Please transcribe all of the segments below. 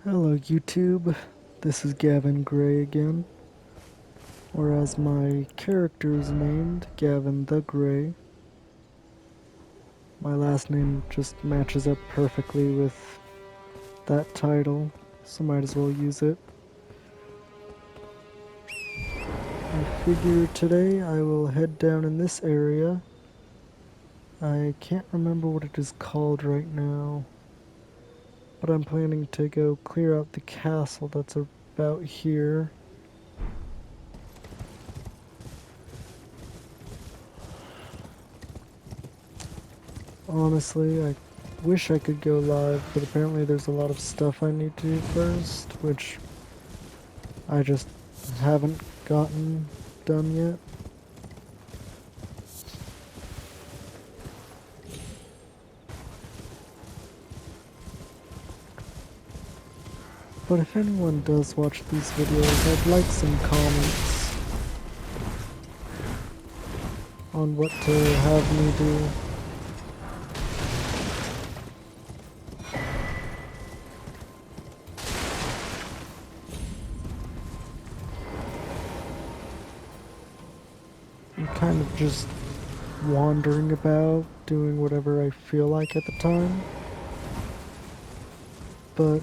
Hello YouTube, this is Gavin Gray again, or as my character is named, Gavin the Gray. My last name just matches up perfectly with that title, so might as well use it. I figure today I will head down in this area. I can't remember what it is called right now, but I'm planning to go clear out the castle that's about here. Honestly, I wish I could go live, but apparently there's a lot of stuff I need to do first, which I just haven't gotten done yet. But if anyone does watch these videos, I'd like some comments on what to have me do. I'm kind of just wandering about, doing whatever I feel like at the time. But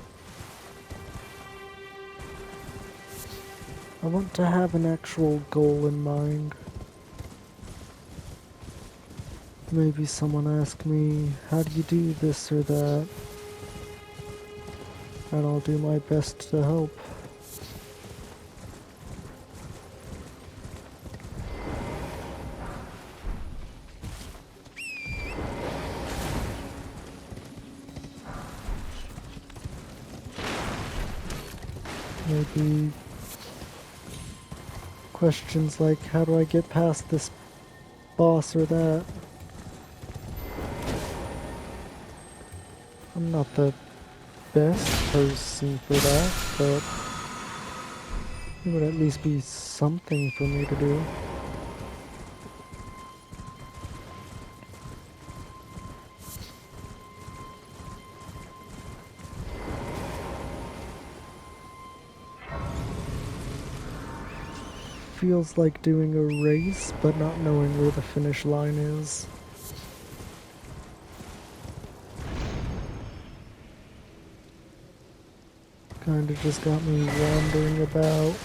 I want to have an actual goal in mind. Maybe someone ask me, how do you do this or that? And I'll do my best to help. Maybe questions like, how do I get past this boss or that? I'm not the best person for that, but it would at least be something for me to do. Feels like doing a race, but not knowing where the finish line is. Kinda just got me wandering about.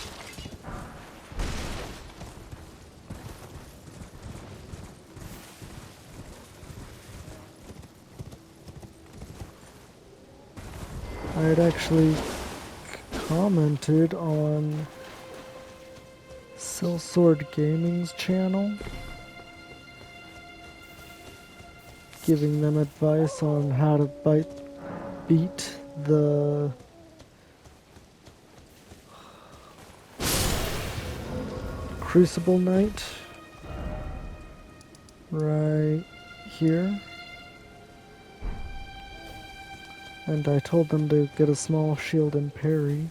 I had actually commented on Sword Gaming's channel, giving them advice on how to beat the Crucible Knight right here. And I told them to get a small shield and parry.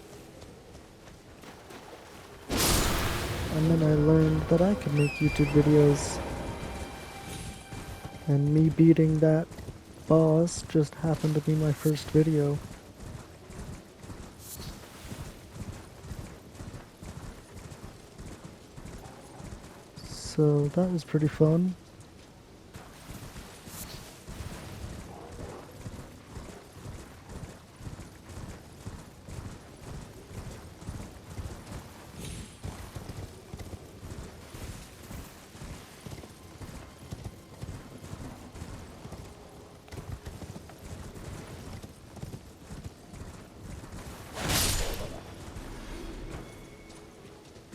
And then I learned that I could make YouTube videos. And me beating that boss just happened to be my first video. So that was pretty fun.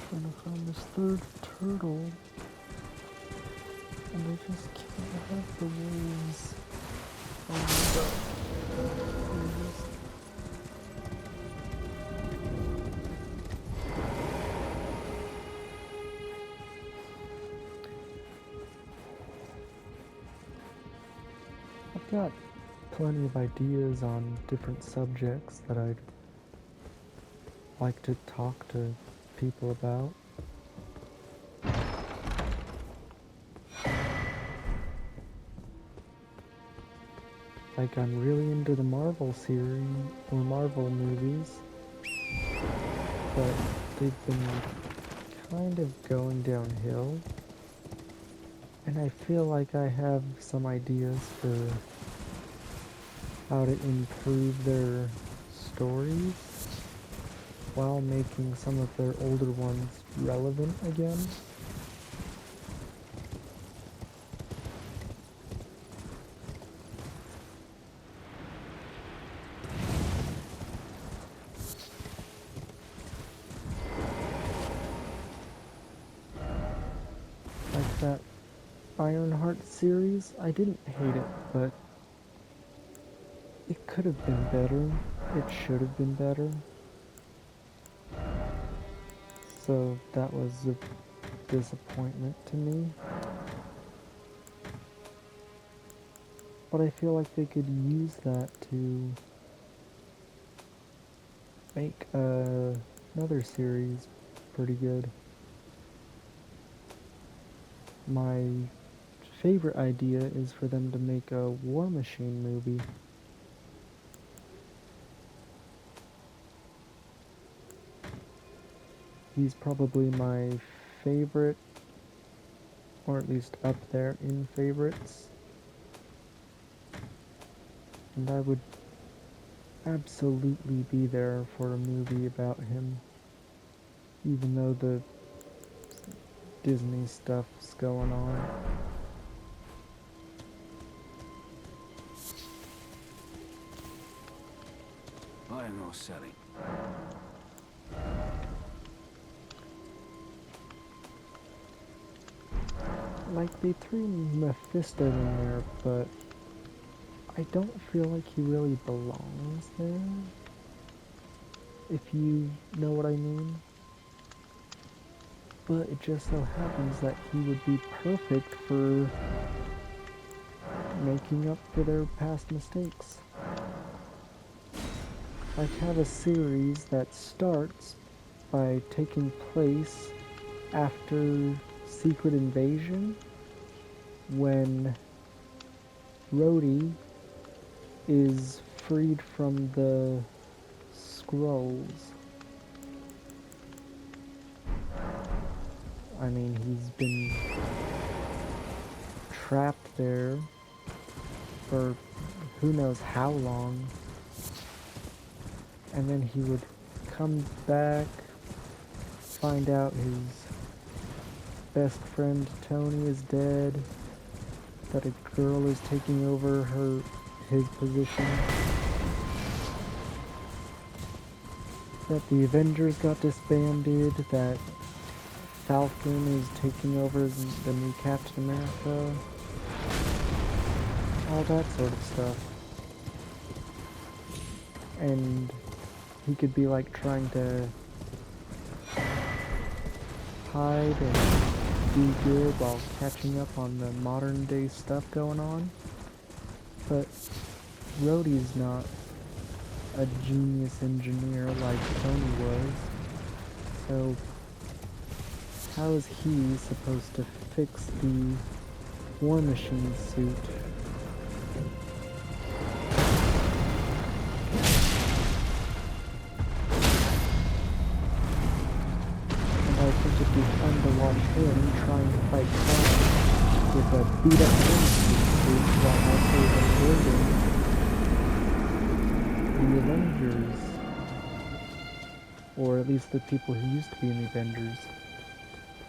Trying to find this third turtle. And I just can't have the waves. Oh my god. I've got plenty of ideas on different subjects that I'd like to talk to people about. Like, I'm really into the Marvel series, or Marvel movies, but they've been kind of going downhill. And I feel like I have some ideas for how to improve their stories while making some of their older ones relevant again. Like that Ironheart series, I didn't hate it, but it could have been better. It should have been better. So that was a disappointment to me. But I feel like they could use that to make another series pretty good. My favorite idea is for them to make a War Machine movie. He's probably my favorite, or at least up there in favorites. And I would absolutely be there for a movie about him, even though the Disney stuff's going on. I am no selling. Like, they threw Mephisto in there, but I don't feel like he really belongs there, if you know what I mean. But it just so happens that he would be perfect for making up for their past mistakes. Like, have a series that starts by taking place after Secret Invasion, when Rhodey is freed from the scrolls. I mean, he's been trapped there for who knows how long, and then he would come back, find out his best friend Tony is dead, that a girl is taking over his position, that the Avengers got disbanded, that Falcon is taking over the new Captain America, all that sort of stuff. And he could be like trying to hide and do good while catching up on the modern day stuff going on. But Rhodey's not a genius engineer like Tony was, so how is he supposed to fix the War Machine suit? And I think it'd be fun to watch him trying to fight crime with a beat-up War Machine suit while also avoiding the Avengers. Or at least the people who used to be in the Avengers.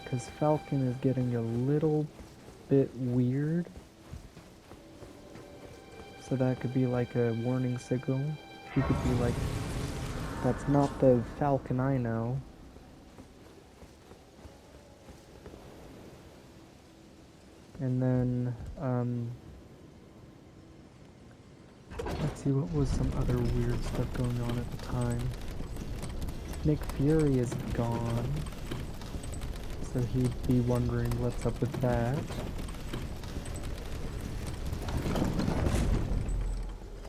Because Falcon is getting a little bit weird. So that could be like a warning signal. He could be like, that's not the Falcon I know. And then, let's see, what was some other weird stuff going on at the time? Nick Fury is gone. So he'd be wondering what's up with that.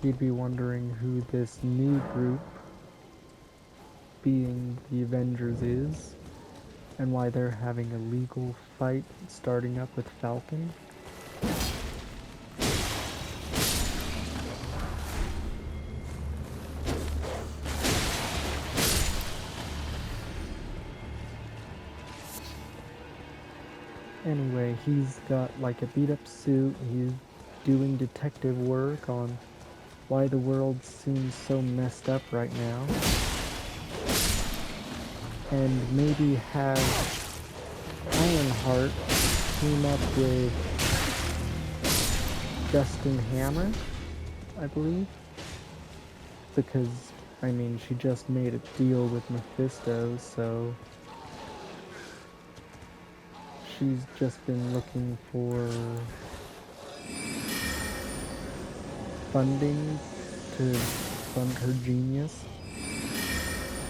He'd be wondering who this new group, being the Avengers, is, and why they're having a legal fight starting up with Falcon. Anyway, he's got like a beat up suit. He's doing detective work on why the world seems so messed up right now. And maybe have Ironheart team up with Justin Hammer, I believe. Because, I mean, she just made a deal with Mephisto, so she's just been looking for funding to fund her genius.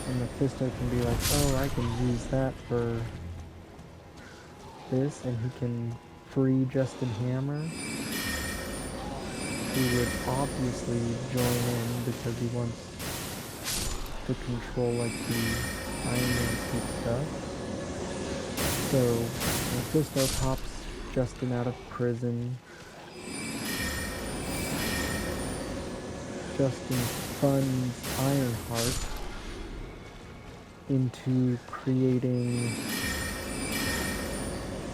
And Mephisto can be like, oh, I can use that for this, and he can free Justin Hammer, who would obviously join in because he wants to control like the Iron Man suit stuff. So Mephisto pops Justin out of prison. Justin funds Ironheart into creating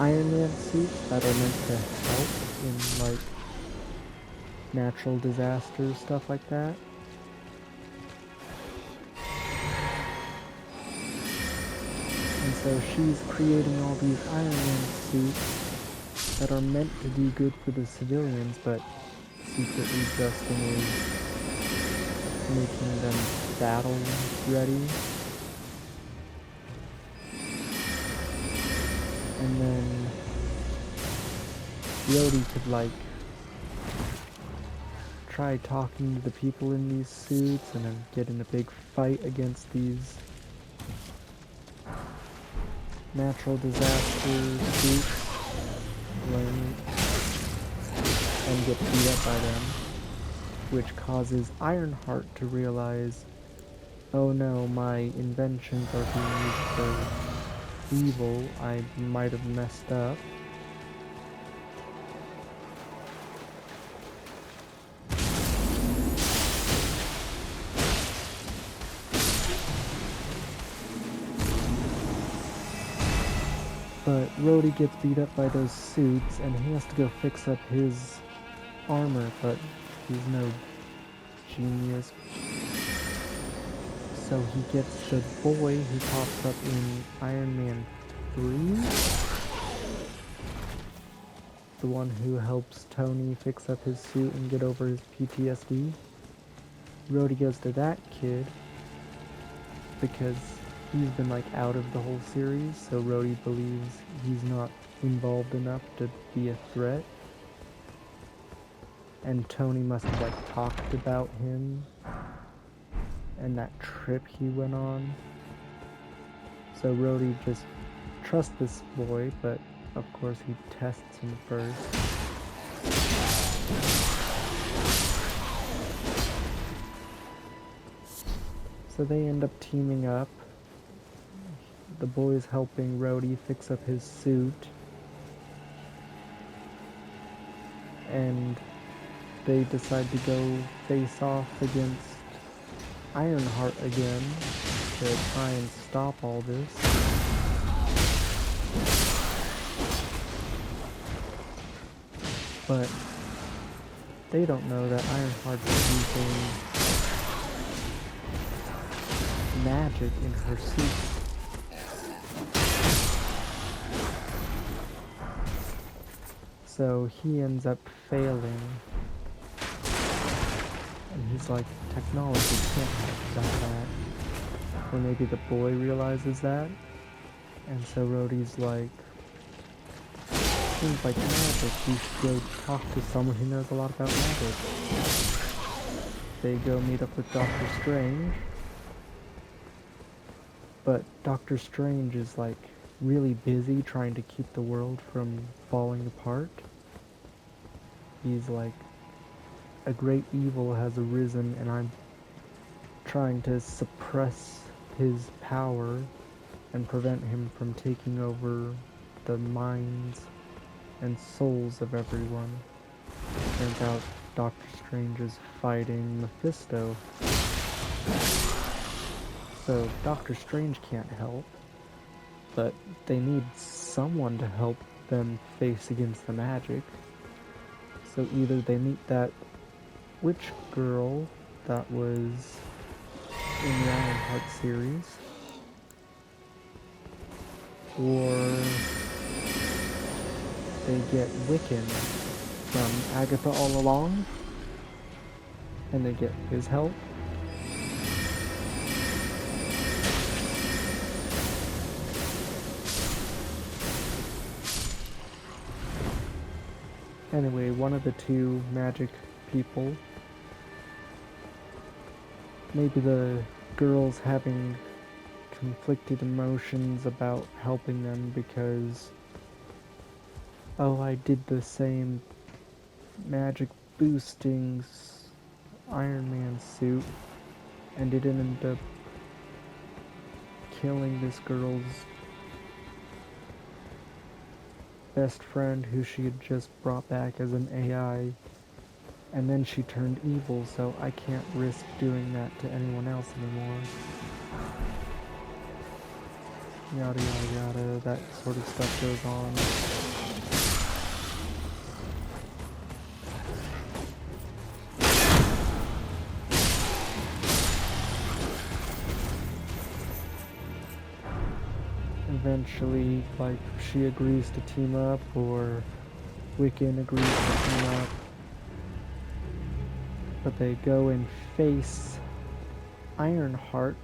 Iron Man suits that are meant to help in like natural disasters, stuff like that. And so she's creating all these Iron Man suits that are meant to do good for the civilians, but secretly Justin is making them battle ready. And then Rhodey could like try talking to the people in these suits and then get in a big fight against these natural disaster suits and get beat up by them, which causes Ironheart to realize, oh no, my inventions are being used for evil, I might have messed up. But Rhodey gets beat up by those suits, and he has to go fix up his armor, but he's no genius. So he gets the boy who pops up in Iron Man 3. The one who helps Tony fix up his suit and get over his PTSD. Rhodey goes to that kid because he's been like out of the whole series, so Rhodey believes he's not involved enough to be a threat. And Tony must have like talked about him and that trip he went on. So Rhodey just trusts this boy, but of course he tests him first. So they end up teaming up. The boy's helping Rhodey fix up his suit. And they decide to go face off against Ironheart again to try and stop all this. But they don't know that Ironheart's using magic in her suit. So he ends up failing. And he's like, technology can't have done that. Or maybe the boy realizes that. And so Rhodey's like, seems like magic. You should go talk to someone who knows a lot about magic. They go meet up with Doctor Strange. But Doctor Strange is like really busy trying to keep the world from falling apart. He's like, a great evil has arisen and I'm trying to suppress his power and prevent him from taking over the minds and souls of everyone. Turns out Doctor Strange is fighting Mephisto. So Doctor Strange can't help, but they need someone to help them face against the magic. So either they meet that witch girl that was in the Ironheart series, or they get Wiccan from Agatha all along, and they get his help. Anyway, one of the two magic people, maybe the girl's having conflicted emotions about helping them because, oh, I did the same magic boosting Iron Man suit and it ended up killing this girl's best friend who she had just brought back as an AI, and then she turned evil, so I can't risk doing that to anyone else anymore. Yada yada yada, that sort of stuff goes on. Eventually, like, she agrees to team up, or Wiccan agrees to team up, but they go and face Ironheart,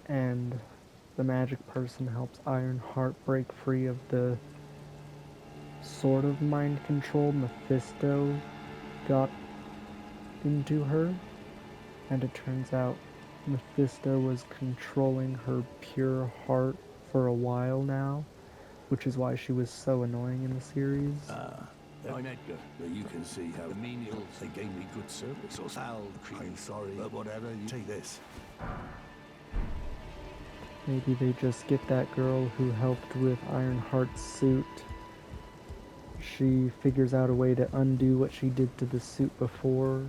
and the magic person helps Ironheart break free of the sort of mind control Mephisto got into her, and it turns out Mephisto was controlling her pure heart for a while now, which is why she was so annoying in the series. I'm Edgar. You can see how the menials, they gave me good service. Or I'm sorry, but whatever, you take this. Maybe they just get that girl who helped with Ironheart's suit. She figures out a way to undo what she did to the suit before,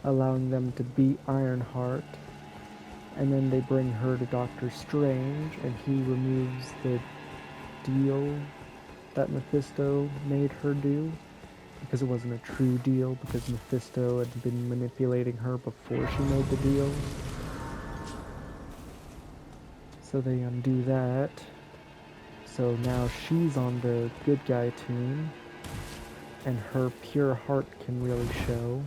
allowing them to beat Ironheart. And then they bring her to Doctor Strange, and he removes the deal that Mephisto made her do, because it wasn't a true deal, because Mephisto had been manipulating her before she made the deal. So they undo that. So now she's on the good guy team, and her pure heart can really show.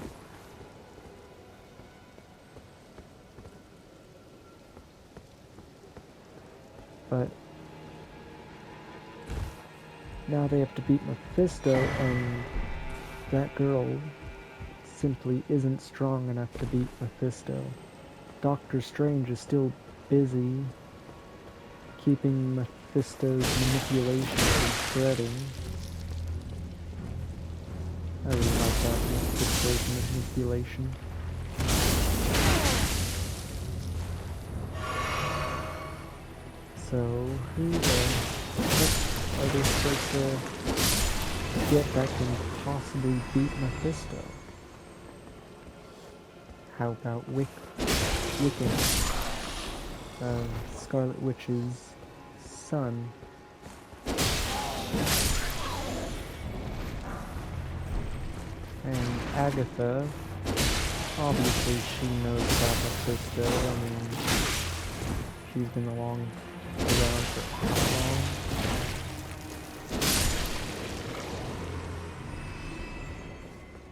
But now they have to beat Mephisto, and that girl simply isn't strong enough to beat Mephisto. Doctor Strange is still busy keeping Mephisto's manipulation from spreading. I really like that Mephisto's manipulation. So, who what are they supposed to get that can possibly beat Mephisto? How about Wiccan? Scarlet Witch's son. And Agatha, obviously she knows about Mephisto. I mean, she's been around for how long?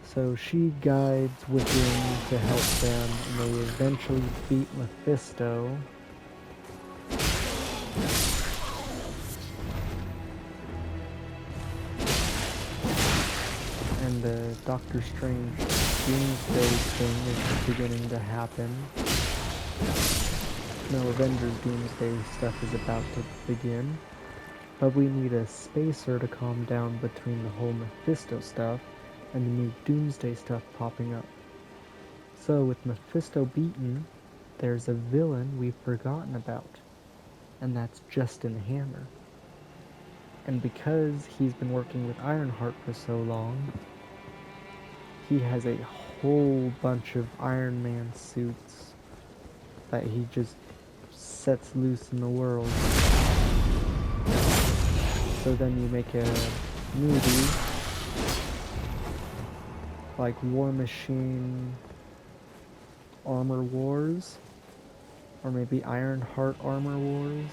So she guides Wiccan to help them, and they eventually beat Mephisto. And the Doctor Strange Doomsday thing is beginning to happen. No, Avengers Doomsday stuff is about to begin. But we need a spacer to calm down between the whole Mephisto stuff and the new Doomsday stuff popping up. So with Mephisto beaten, there's a villain we've forgotten about, and that's Justin Hammer. And because he's been working with Ironheart for so long, he has a whole bunch of Iron Man suits that he just sets loose in the world. So then you make a movie like War Machine Armor Wars, or maybe Ironheart Armor Wars,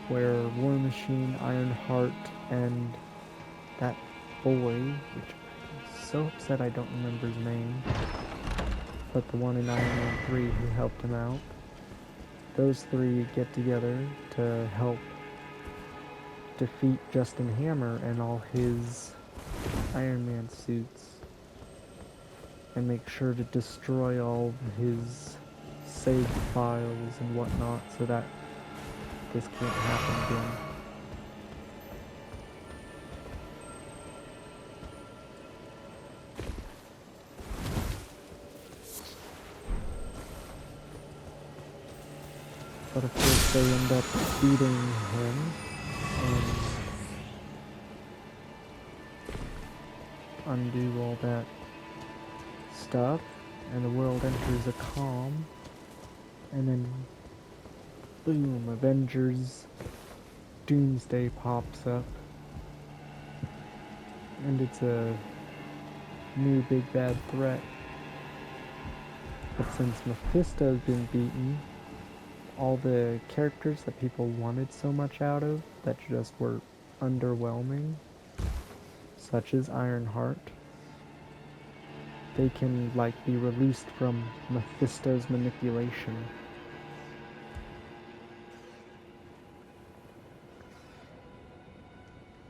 where War Machine, Ironheart, and that boy, which I'm so upset I don't remember his name, but the one in Iron Man 3 who helped him out, those three get together to help defeat Justin Hammer and all his Iron Man suits, and make sure to destroy all his saved files and whatnot so that this can't happen again. But of course they end up beating him and undo all that stuff, and the world enters a calm, and then boom, Avengers Doomsday pops up, and it's a new big bad threat. But since Mephisto's been beaten, all the characters that people wanted so much out of that just were underwhelming, such as Ironheart, they can be released from Mephisto's manipulation.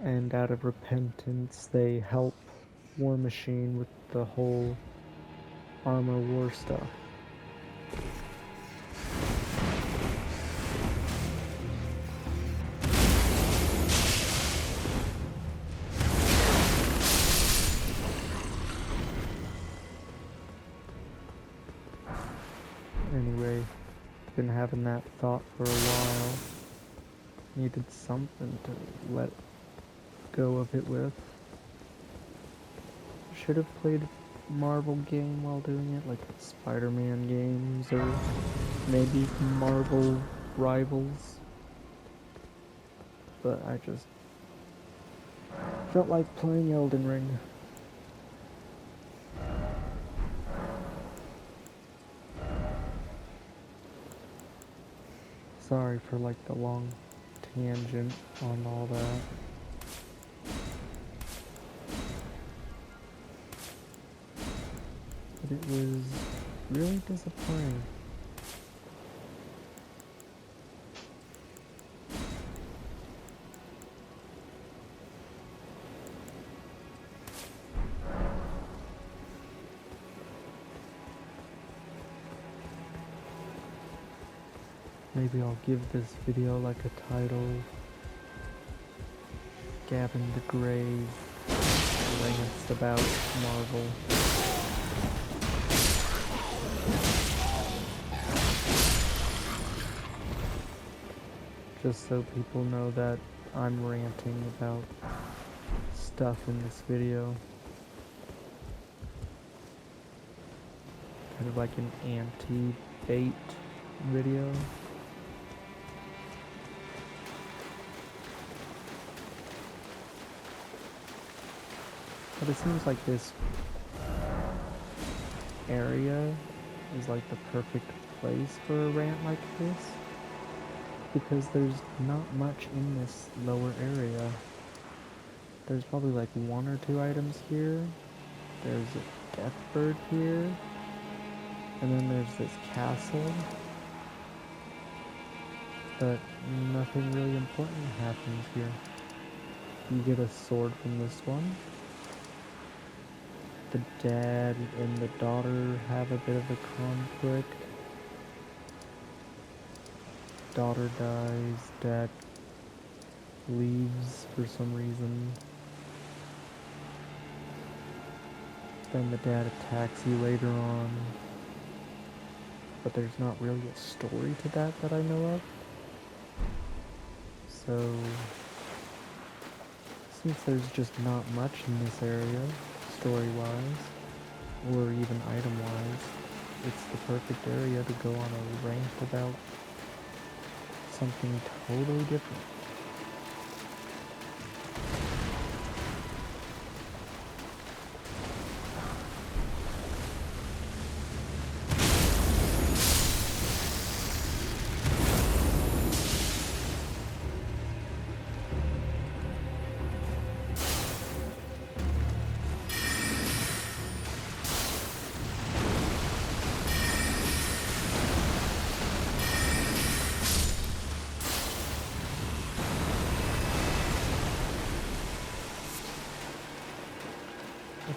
And out of repentance, they help War Machine with the whole armor war stuff. Anyway, been having that thought for a while. Needed something to let go of it with. Should have played a Marvel game while doing it, like Spider-Man games or maybe Marvel Rivals. But I just felt like playing Elden Ring. Sorry for the long tangent on all that. But it was really disappointing. Maybe I'll give this video a title. Gavin the Grave rants about Marvel. Just so people know that I'm ranting about stuff in this video. Kind of like an anti-bait video. But it seems like this area is the perfect place for a rant like this, because there's not much in this lower area. There's probably one or two items here. There's a death bird here. And then there's this castle. But nothing really important happens here. You get a sword from this one. The dad and the daughter have a bit of a conflict. Daughter dies, dad leaves for some reason. Then the dad attacks you later on. But there's not really a story to that I know of. So, since there's just not much in this area, story-wise, or even item-wise, it's the perfect area to go on a rant about something totally different.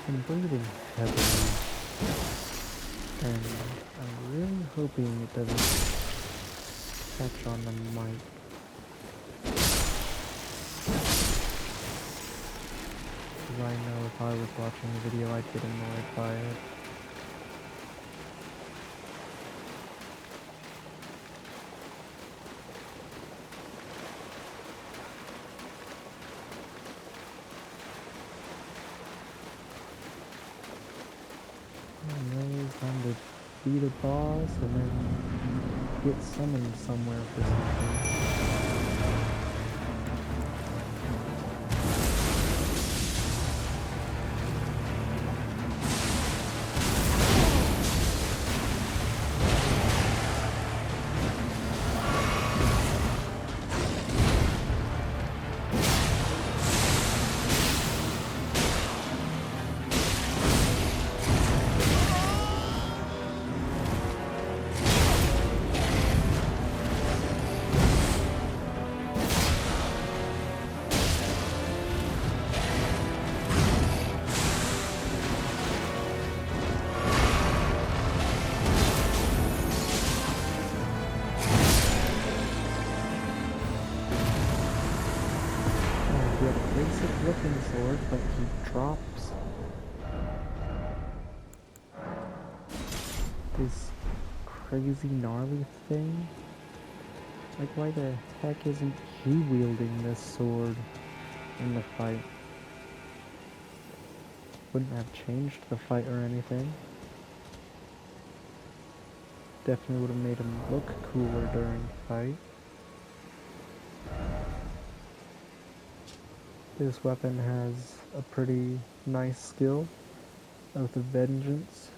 been breathing heavily, and I'm really hoping it doesn't catch on the mic. Because I know if I was watching the video, I'd get annoyed by it. Anyways, time to beat a boss and then get summoned somewhere for something. Basic looking sword, but he drops this crazy gnarly thing. Like, why the heck isn't he wielding this sword in the fight? Wouldn't have changed the fight or anything. Definitely would have made him look cooler during the fight. This weapon has a pretty nice skill, Oath of Vengeance.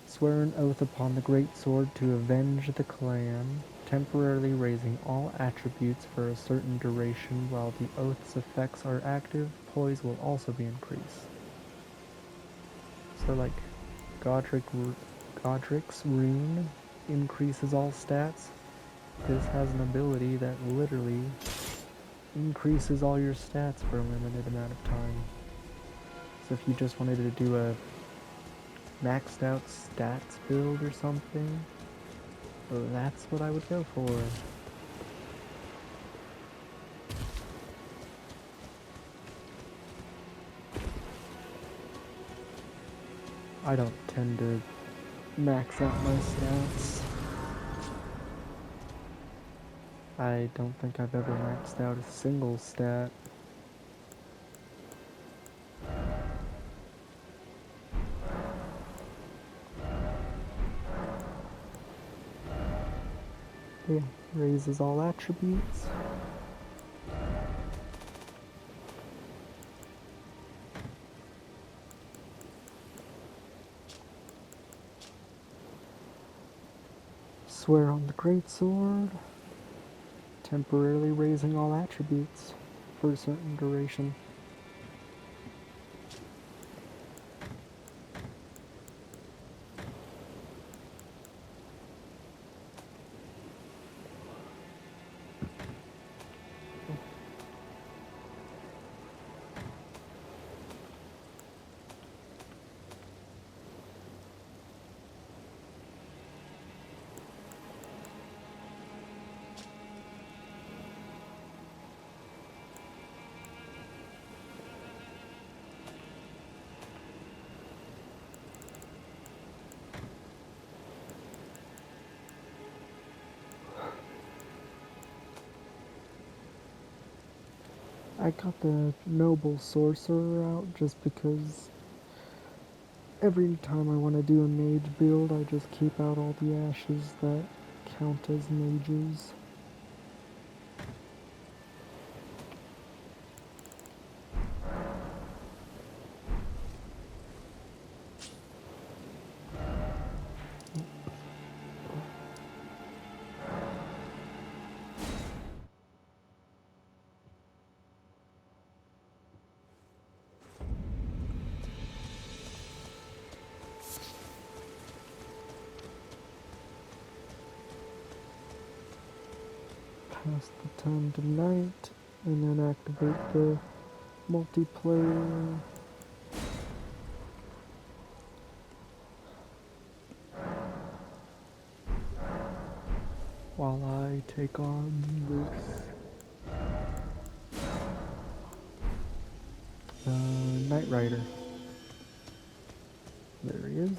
Swear an oath upon the great sword to avenge the clan, temporarily raising all attributes for a certain duration. While the oath's effects are active, poise will also be increased. So like Godric's rune increases all stats. This has an ability that literally increases all your stats for a limited amount of time. So if you just wanted to do a maxed out stats build or something, that's what I would go for. I don't tend to max out my stats. I don't think I've ever maxed out a single stat. Yeah, raises all attributes. Swear on the greatsword. Temporarily raising all attributes for a certain duration. I got the Noble Sorcerer out just because every time I want to do a mage build, I just keep out all the ashes that count as mages. Pass the time to night, and then activate the multiplayer while I take on this Knight Rider. There he is.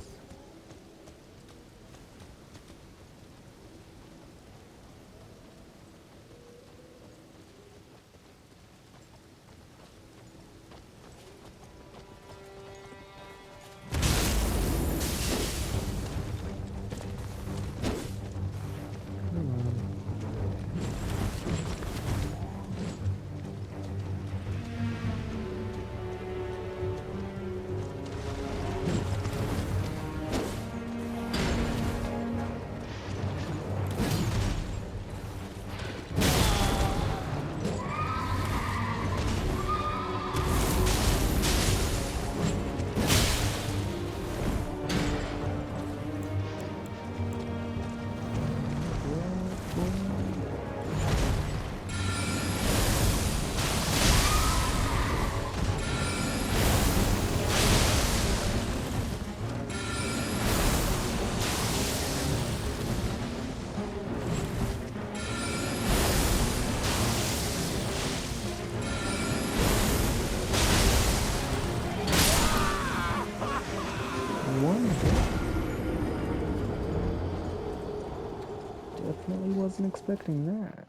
Definitely wasn't expecting that.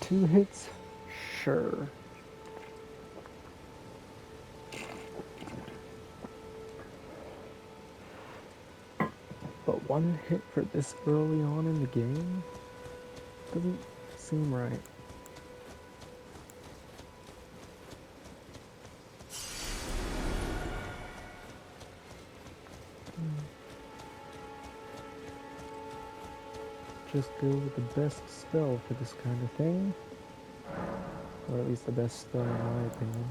Two hits? Sure. But one hit for this early on in the game? Doesn't seem right. Just go with the best spell for this kind of thing. Or at least the best spell in my opinion.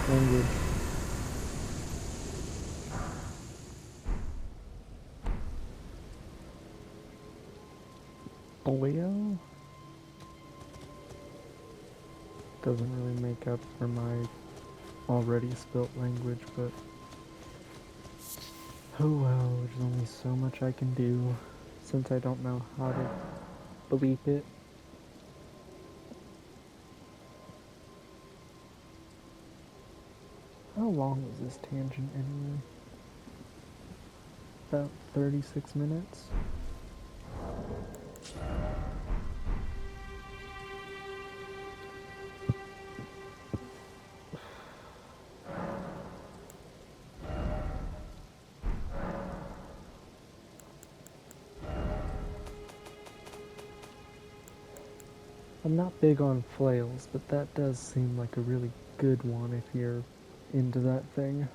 Language. Polio? Doesn't really make up for my already spilt language, but Oh well, there's only so much I can do since I don't know how to bleep it. How long was this tangent anyway? About 36 minutes? I'm not big on flails, but that does seem like a really good one if you're into that thing.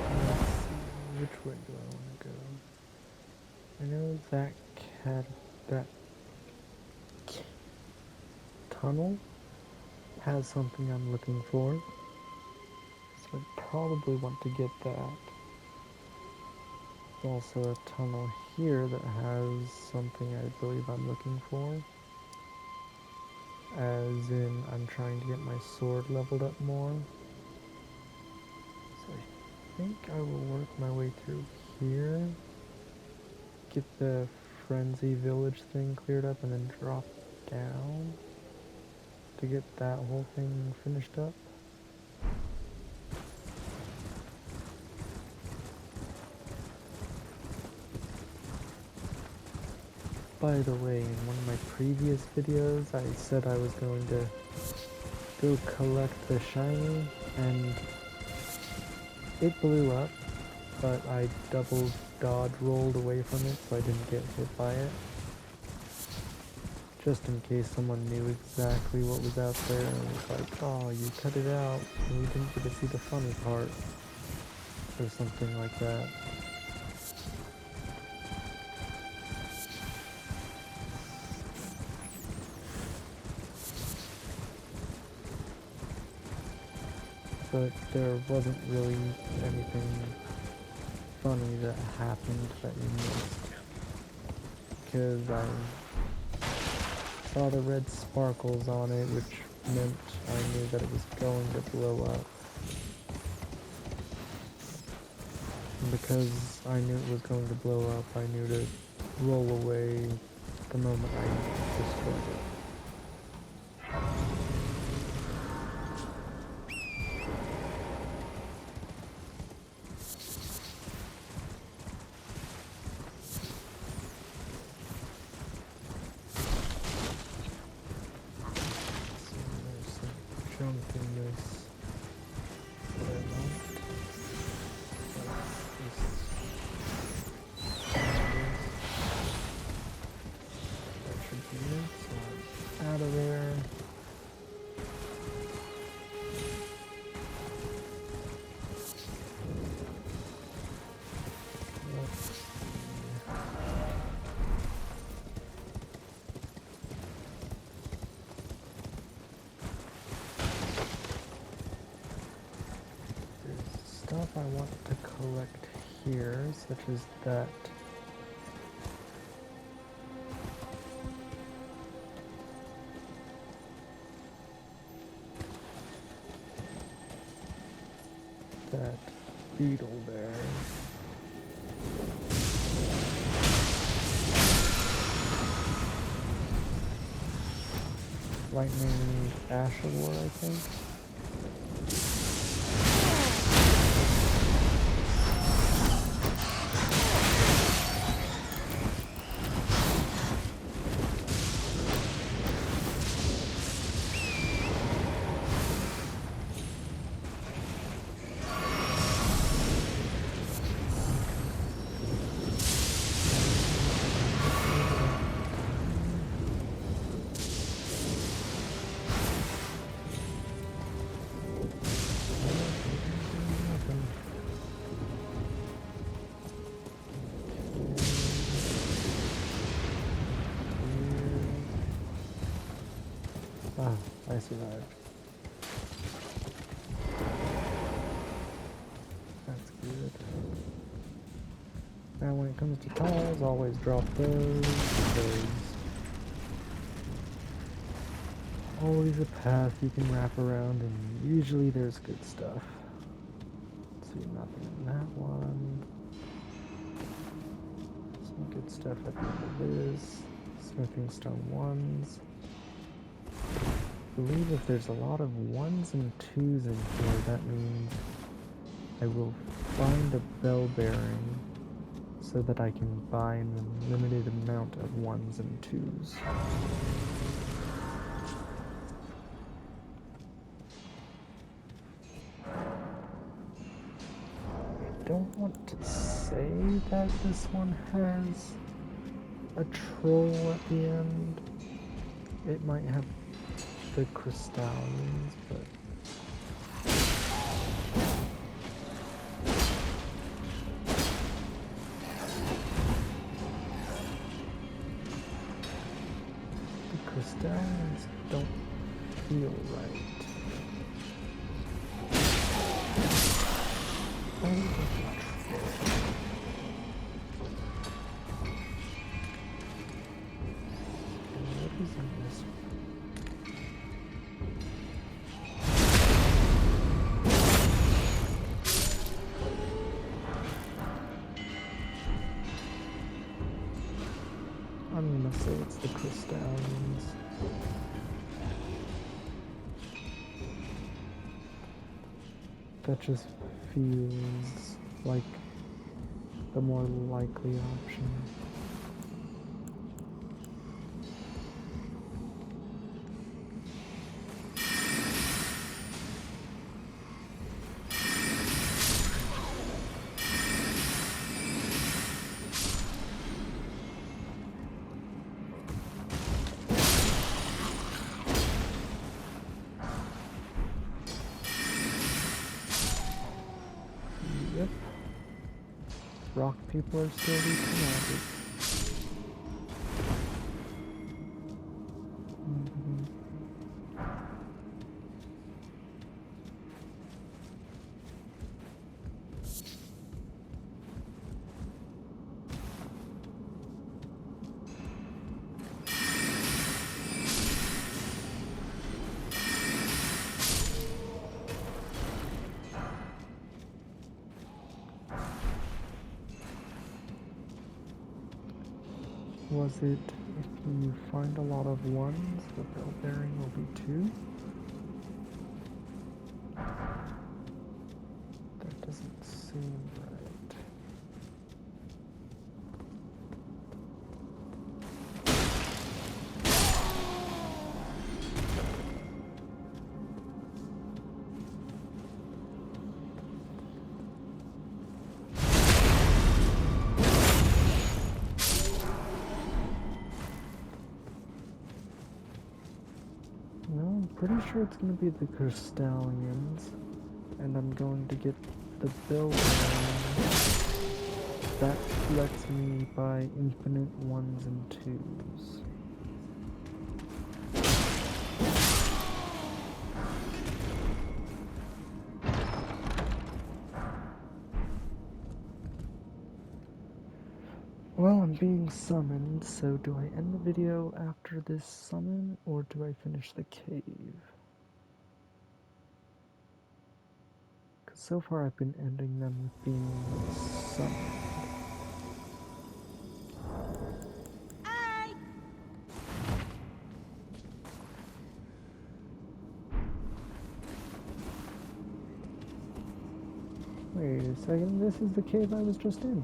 Let's see, which way do I want to go? I know that that tunnel has something I'm looking for, so I'd probably want to get that. There's also a tunnel here that has something I believe I'm looking for. As in, I'm trying to get my sword leveled up more. So I think I will work my way through here. Get the Frenzy Village thing cleared up and then drop down to get that whole thing finished up. By the way, in one of my previous videos, I said I was going to go collect the shiny, and it blew up, but I double dodge rolled away from it so I didn't get hit by it. Just in case someone knew exactly what was out there and was like, oh, you cut it out and we didn't get to see the funny part, or something like that. But there wasn't really anything funny that happened that you missed, because I saw the red sparkles on it, which meant I knew that it was going to blow up. And because I knew it was going to blow up, I knew to roll away the moment I destroyed it. So there's some junk in this that I want. That should be it. So I'm out of there. Let's see. There's stuff I want to collect here, such as that. That beetle there. Lightning Ashore, I think. Ah, I survived. That's good. Now when it comes to tiles, always drop those because always a path you can wrap around and usually there's good stuff. Let's see, nothing in that one. Some good stuff at the end of this. Smithing stone ones. I believe if there's a lot of 1s and 2s in here, that means I will find a bell bearing so that I can buy a limited amount of 1s and 2s. I don't want to say that this one has a troll at the end. It might have the crystallions, but the crystallions don't feel right. Oh, there's a troll. And what is in this one? I'm gonna say it's the crystallions. That just feels like the more likely option. Yep. Rock people are still reaching magic. Was it if you find a lot of 1s, the bell bearing will be 2? That doesn't seem right. No, I'm pretty sure it's going to be the crystallions, and I'm going to get the bell bearing. That lets me buy infinite 1s and 2s. Well, I'm being summoned, so do I end the video after this summon, or do I finish the cave? Because so far I've been ending them with being summoned. Wait a second, this is the cave I was just in.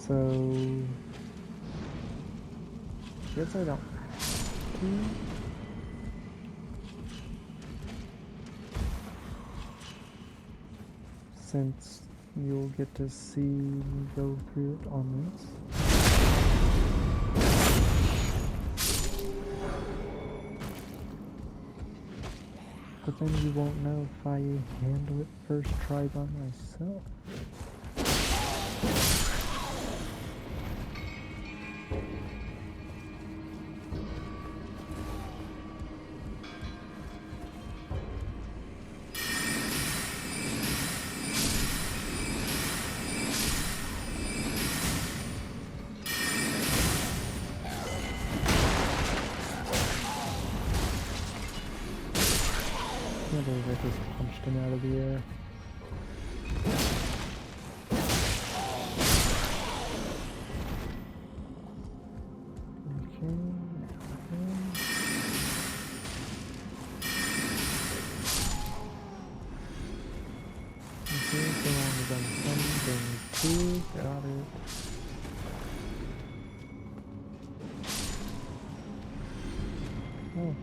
So, guess I don't have to. Since you'll get to see me go through it on this. But then you won't know if I handle it first try by myself. believe I just punched him out of the air. Okay, so long as I'm sending two, got it. Oh.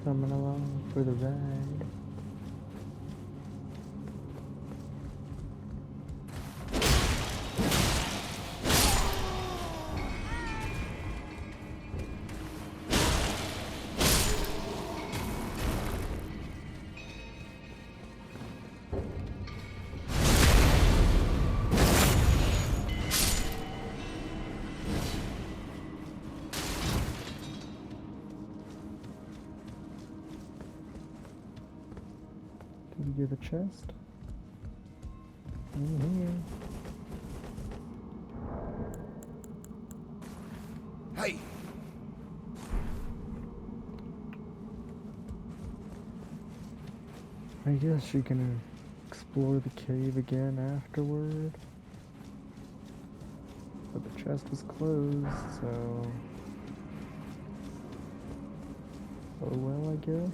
Coming along for the ride. Did you get the chest? In here. Hey! I guess you can explore the cave again afterward. But the chest was closed, so... oh well, I guess.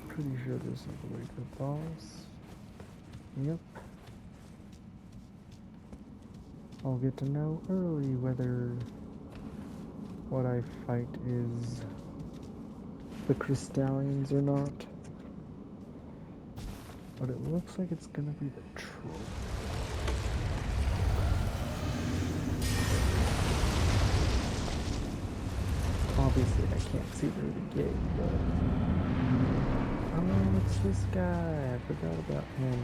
Pretty sure this is the way to the boss. Yep. I'll get to know early whether what I fight is the crystallians or not. But it looks like it's gonna be the troll. Obviously I can't see through the gate, but... oh, it's this guy. I forgot about him.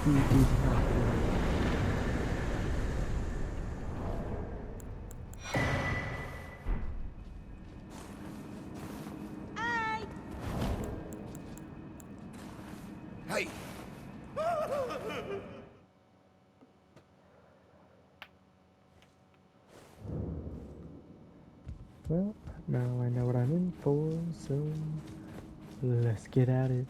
He did not work. Hey! Well, now I know what I'm in for, so let's get at it.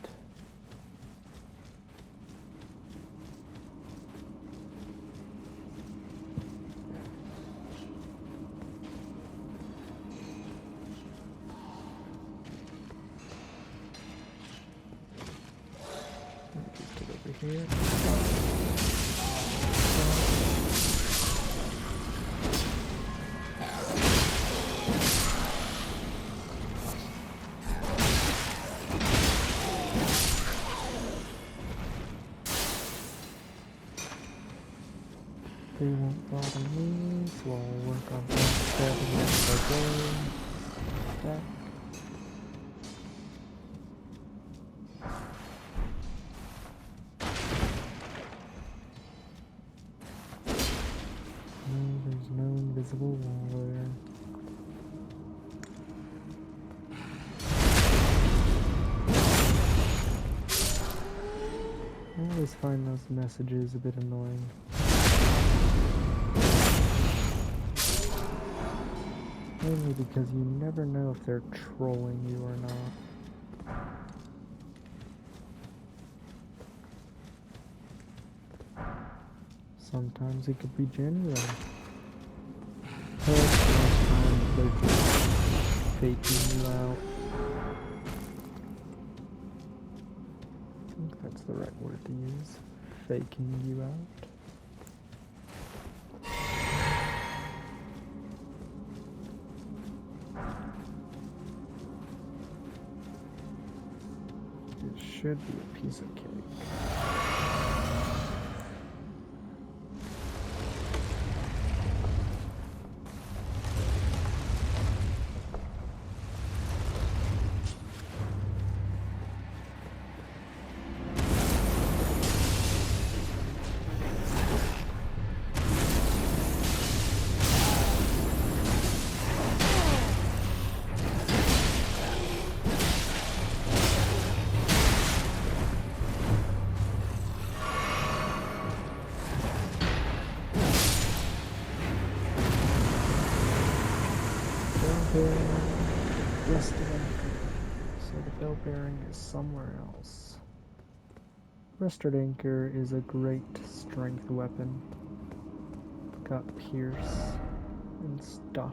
Just get over here. They won't bother me, so I'll work on stabbing as I go. Stack. No, there's no invisible wall there. I always find those messages a bit annoying. Mainly because you never know if they're trolling you or not. Sometimes it could be genuine. But most times they're just faking you out. I think that's the right word to use. Faking you out. It should be a piece of cake. Rested anchor. So the bell bearing is somewhere else. Rested anchor is a great strength weapon. Got pierce and stuff.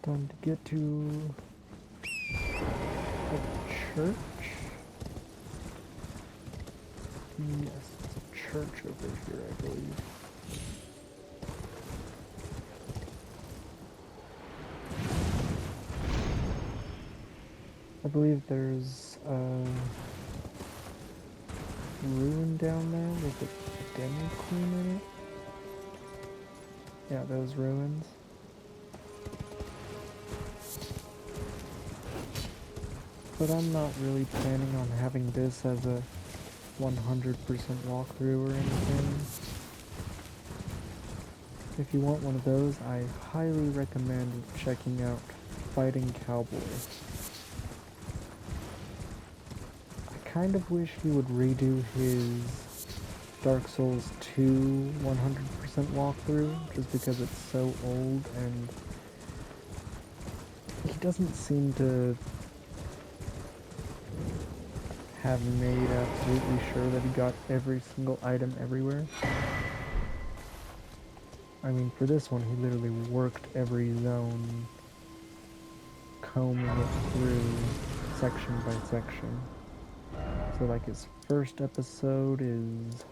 Time to get to a church. Yes, it's a church over here, I believe. I believe there's a ruin down there with a demi queen in it. Yeah, those ruins. But I'm not really planning on having this as a 100% walkthrough or anything. If you want one of those, I highly recommend checking out Fighting Cowboy. I kind of wish he would redo his Dark Souls 2 100% walkthrough, just because it's so old and he doesn't seem to have made absolutely sure that he got every single item everywhere. I mean, for this one, he literally worked every zone, combing it through section by section. So like his first episode is,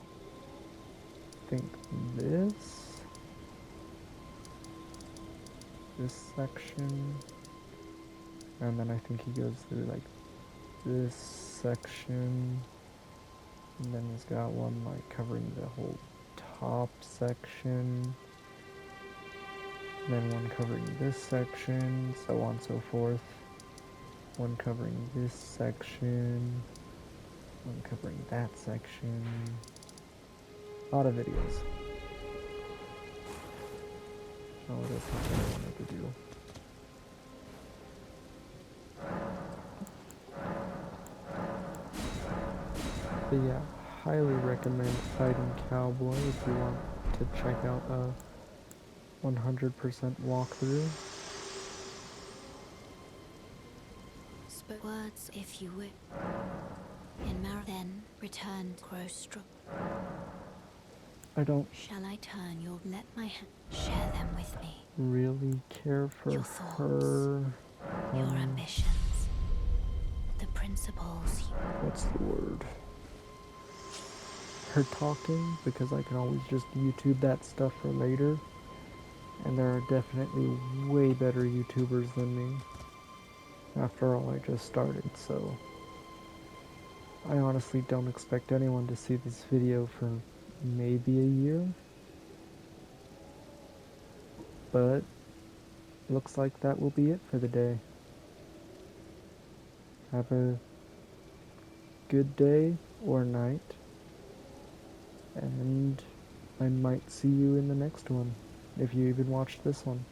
I think, this section, and then I think he goes through like this section, and then he's got one like covering the whole top section, then one covering this section, so on and so forth, one covering this section, one covering that section. A lot of videos. Oh, that's not what I wanted to do. But yeah, highly recommend Fighting Cowboy if you want to check out a 100% walkthrough. Spoke words, if you would. In Mar then returned Grosstruck. I don't Shall I turn your let my hand share them with me? really care for Your thoughts, her. your ambitions, the principles you What's the word? Her talking, because I can always just YouTube that stuff for later. And there are definitely way better YouTubers than me. After all, I just started, so I honestly don't expect anyone to see this video for maybe a year. But looks like that will be it for the day. Have a good day or night, and I might see you in the next one, if you even watched this one.